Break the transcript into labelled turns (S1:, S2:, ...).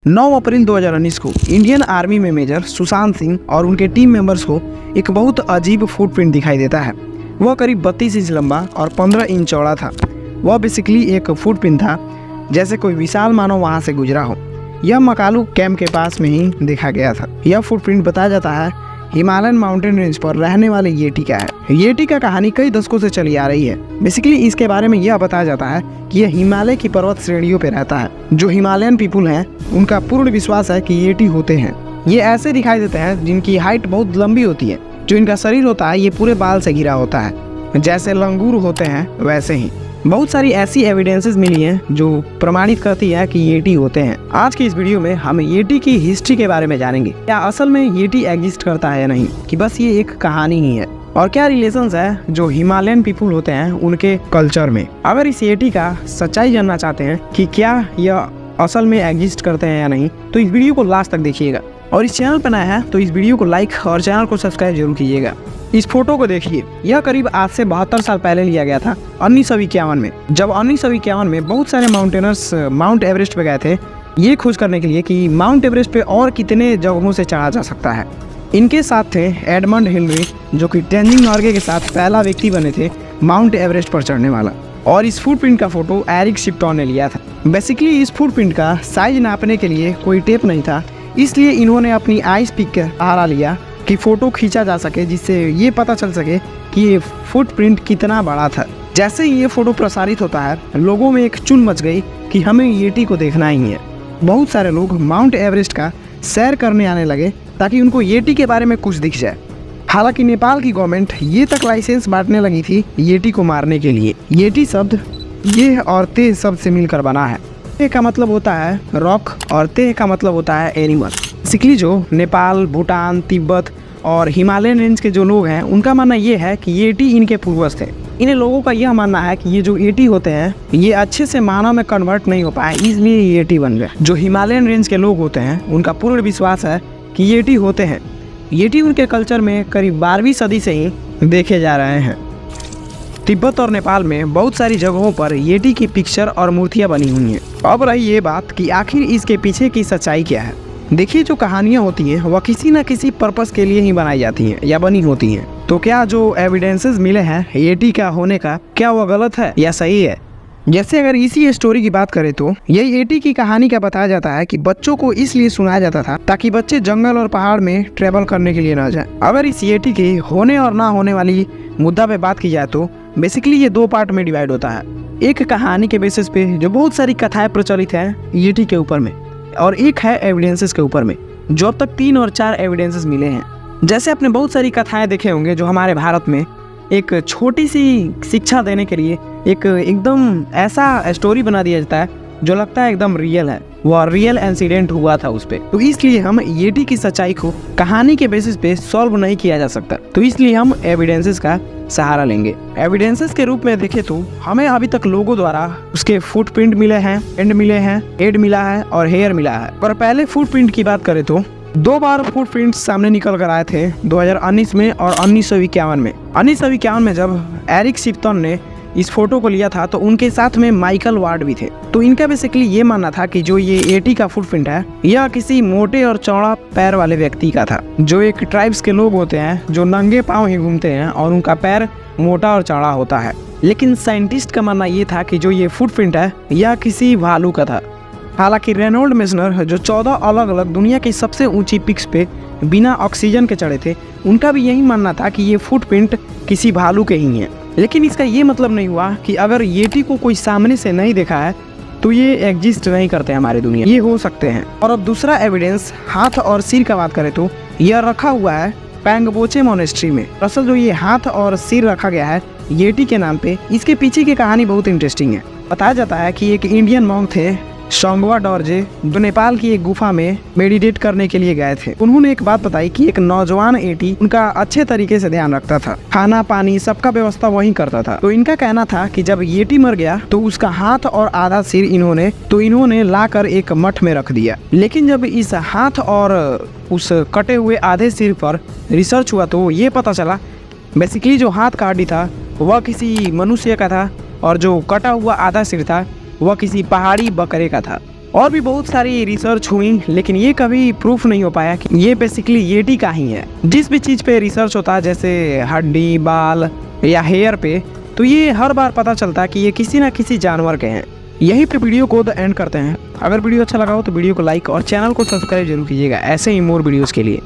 S1: 9 अप्रैल 2019 को Indian army में major Sushant Singh और उनके टीम मेंबर्स को एक बहुत अजीब फुटप्रिंट दिखाई देता है। वह करीब 32 इंच लंबा और 15 इंच चौड़ा था। वह बेसिकली एक फुटप्रिंट था, जैसे कोई विशाल मानव वहां से गुजरा हो। यह मकालू कैंप के पास में ही देखा गया था। यह फुटप्रिंट बताया जाता है हिमालयन माउंटेन रेंज पर रहने वाले येटी का है। येटी का कहानी कई दशकों से चली आ रही है। बेसिकली इसके बारे में यह बताया जाता है कि यह हिमालय की पर्वत श्रेणियों पर रहता है। जो हिमालयन पीपुल हैं उनका पूर्ण विश्वास है कि येटी होते हैं। ये ऐसे दिखाई देते हैं जिनकी हाइट बहुत लंबी होती है। जो इनका शरीर होता है ये पूरे बाल से घिरा होता है, जैसे लंगूर होते हैं वैसे ही। बहुत सारी ऐसी एविडेंसेस मिली हैं जो प्रमाणित करती है कि येटी होते हैं। आज की इस वीडियो में हम येटी की हिस्ट्री के बारे में जानेंगे। क्या असल में येटी एग्जिस्ट करता है या नहीं, कि बस ये एक कहानी ही है, और क्या रिलेशंस है जो हिमालयन पीपुल होते हैं उनके कल्चर में। अगर इस येटी का सच्चाई जानना चाहते हैं कि क्या यह असल में एग्जिस्ट करते हैं या नहीं, तो इस वीडियो को लास्ट तक देखिएगा। और इस चैनल पर नया है तो इस वीडियो को लाइक और चैनल को सब्सक्राइब जरूर कीजिएगा। इस फोटो को देखिए, यह करीब आज से 72 साल पहले लिया गया था 1951 में। जब 1951 में बहुत सारे माउंटेनर्स माउंट एवरेस्ट पे गए थे ये खोज करने के लिए कि माउंट एवरेस्ट पे और कितने जगहों से चढ़ा जा सकता है। इनके साथ थे एडमंड हिलरी, जो कि तेंजिंग नॉर्गे के साथ पहला व्यक्ति बने थे माउंट एवरेस्ट पर चढ़ने वाला। और इस फुटप्रिंट का फोटो एरिक शिप्टन ने लिया था। बेसिकली इस फुटप्रिंट का साइज नापने के लिए कोई टेप नहीं था, इसलिए इन्होंने अपनी आइस पिक का सहारा लिया कि फ़ोटो खींचा जा सके, जिससे ये पता चल सके कि ये फुटप्रिंट कितना बड़ा था। जैसे ही ये फ़ोटो प्रसारित होता है लोगों में एक चुन मच गई कि हमें येटी को देखना ही है। बहुत सारे लोग माउंट एवरेस्ट का सैर करने आने लगे ताकि उनको येटी के बारे में कुछ दिख जाए। हालांकि नेपाल की गवर्नमेंट ये तक लाइसेंस बांटने लगी थी येटी को मारने के लिए। येटी शब्द ये और ते शब्द से मिलकर बना है। ये का मतलब होता है रॉक और ते का मतलब होता है एनिमल। बेसिकली जो नेपाल, भूटान, तिब्बत और हिमालयन रेंज के जो लोग हैं उनका मानना ये है कि येटी इनके पूर्वज थे। इन लोगों का यह मानना है कि ये जो येटी होते हैं ये अच्छे से मानव में कन्वर्ट नहीं हो पाए, इसलिए येटी बन गए। जो हिमालयन रेंज के लोग होते हैं उनका पूर्ण विश्वास है कि येटी होते हैं। येटी उनके कल्चर में करीब 12वीं सदी से ही देखे जा रहे हैं। तिब्बत और नेपाल में बहुत सारी जगहों पर येटी की पिक्चर और मूर्तियाँ बनी हुई हैं। अब रही ये बात कि आखिर इसके पीछे की सच्चाई क्या है। देखिए, जो कहानियाँ होती हैं वह किसी न किसी पर्पस के लिए ही बनाई जाती हैं या बनी होती हैं। तो क्या जो एविडेंसेस मिले हैं येटी का होने का, क्या वह गलत है या सही है? जैसे अगर इसी स्टोरी की बात करें तो ये येटी की कहानी का बताया जाता है कि बच्चों को इसलिए सुनाया जाता था ताकि बच्चे जंगल और पहाड़ में ट्रेवल करने के लिए न जाएं। अगर इस येटी के होने और ना होने वाली मुद्दा पे बात की जाए तो बेसिकली ये 2 पार्ट में डिवाइड होता है। एक कहानी के बेसिस पे जो बहुत सारी कथाएं प्रचलित हैं येटी के ऊपर में, और एक है एविडेंसेस के ऊपर में, जो अब तक 3 और 4 एविडेंसेस मिले हैं। जैसे आपने बहुत सारी कथाएं देखे होंगे जो हमारे भारत में एक छोटी सी शिक्षा देने के लिए एक एकदम ऐसा स्टोरी बना दिया जाता है जो लगता है एकदम रियल है, वह रियल इंसिडेंट हुआ था उस पे। तो इसलिए हम येटी की सच्चाई को कहानी के बेसिस पे सॉल्व नहीं किया जा सकता, तो इसलिए हम एविडेंसेस का सहारा लेंगे। एविडेंसेस के रूप में देखें तो हमें अभी तक लोगों द्वारा उसके फुटप्रिंट मिले हैं, एंड मिले हैं, हेड मिला है और हेयर मिला है। पर पहले फुटप्रिंट की बात करें तो 2 बार फुटप्रिंट सामने निकल कर आए थे, 2019 में और 1951 में। 1951 में जब एरिक शिप्टन ने इस फोटो को लिया था तो उनके साथ में माइकल वार्ड भी थे। तो इनका बेसिकली ये मानना था कि जो ये येटी का फुटप्रिंट है यह किसी मोटे और चौड़ा पैर वाले व्यक्ति का था। जो एक ट्राइब्स के लोग होते हैं जो नंगे पांव ही घूमते हैं और उनका पैर मोटा और चौड़ा होता है। लेकिन साइंटिस्ट का मानना ये था कि जो ये फुटप्रिंट है यह किसी भालू का था। हालांकि रेनॉल्ड मेसनर जो 14 अलग अलग दुनिया की सबसे ऊंची पिक्स पे बिना ऑक्सीजन के चढ़े थे, उनका भी यही मानना था कि ये फुटप्रिंट किसी भालू के ही हैं। लेकिन इसका ये मतलब नहीं हुआ कि अगर येटी को कोई सामने से नहीं देखा है तो ये एग्जिस्ट नहीं करते हमारी दुनिया, ये हो सकते हैं। और अब दूसरा एविडेंस हाथ और सिर का बात करें तो यह रखा हुआ है पैंगबोचे मोनेस्ट्री में। असल जो ये हाथ और सिर रखा गया है येटी के नाम पे, इसके पीछे की कहानी बहुत इंटरेस्टिंग है। बताया जाता है कि एक इंडियन मॉन्क थे शोंगवा डोरजे, जो नेपाल की एक गुफा में मेडिटेट करने के लिए गए थे। उन्होंने एक बात बताई कि एक नौजवान येटी उनका अच्छे तरीके से ध्यान रखता था, खाना पानी सबका व्यवस्था वही करता था। तो इनका कहना था कि जब येटी मर गया तो उसका हाथ और आधा सिर इन्होंने लाकर एक मठ में रख दिया। लेकिन जब इस हाथ और उस कटे हुए आधे सिर पर रिसर्च हुआ तो ये पता चला बेसिकली जो हाथ का हड्डी था वह किसी मनुष्य का था और जो कटा हुआ आधा सिर था वह किसी पहाड़ी बकरे का था। और भी बहुत सारी रिसर्च हुई, लेकिन ये कभी प्रूफ नहीं हो पाया कि ये बेसिकली येटी का ही है। जिस भी चीज़ पे रिसर्च होता है, जैसे हड्डी, बाल या हेयर पे, तो ये हर बार पता चलता है कि ये किसी ना किसी जानवर के हैं। यहीं पे वीडियो को द एंड करते हैं। अगर वीडियो अच्छा लगा हो तो वीडियो को लाइक और चैनल को सब्सक्राइब जरूर कीजिएगा ऐसे ही मोर वीडियोज़ के लिए।